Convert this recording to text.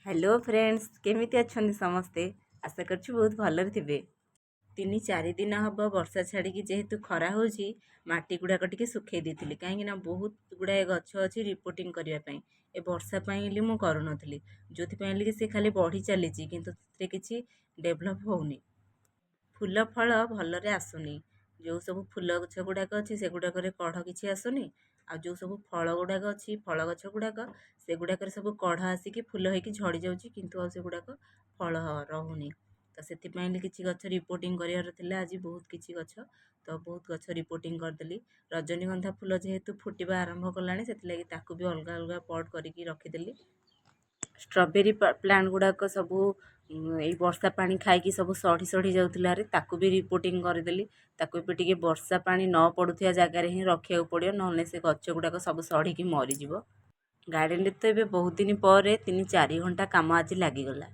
Hello friends, केमिति अछंदी समस्ते। आशा करछु बहुत भलरे थिबे। 3-4 दिन हम वर्षा छाड़ी जेहेतु खरा होची माटी गुड़ाक टिके सुखई देथिली कहीं ना बहुत गुड़ाए गछ अच्छी रिपोर्टिंग करने ए वर्षा पाई मु करूनथली जो से खाली बढ़ी चली किंतु किसी डेभलप होनी फूल फल भलरे आसुनी जो सब फूल गछ गुड़ाक अच्छी से गुड़ाक कढ़ किसी आसुनी आ जो सब फल गुड़ाक अच्छी फल गछ गुड़ाक से गुड़ाक सब कढ़ आसिक फूल होगी झड़ी जाऊँगी किंतु से गुड़ाक फल रहुनी तो से किसी गछ रिपोर्टिंग करार आज बहुत किसी गछ तो बहुत गछ रिपोर्टिंग करदेली रजनीगंधा फूल जेहेतु फुटवा आरंभ कला से भी अलग अलग पट करके रखीदेली स्ट्रॉबेरी प्लांट गुड़ाक सबू वर्षा पानी खाई सब सढ़ी सढ़ी जाऊे ताकू भी रिपोर्टिंग करदेली ताकू भी टे वर्षा पानी न पड़ुआ जगार ही रखा पड़ो ना से गच गुड़ाक सब सढ़ी मरीज गार्डन तो ये बहुत दिन पर 3-4 घंटा काम आज लगिगला।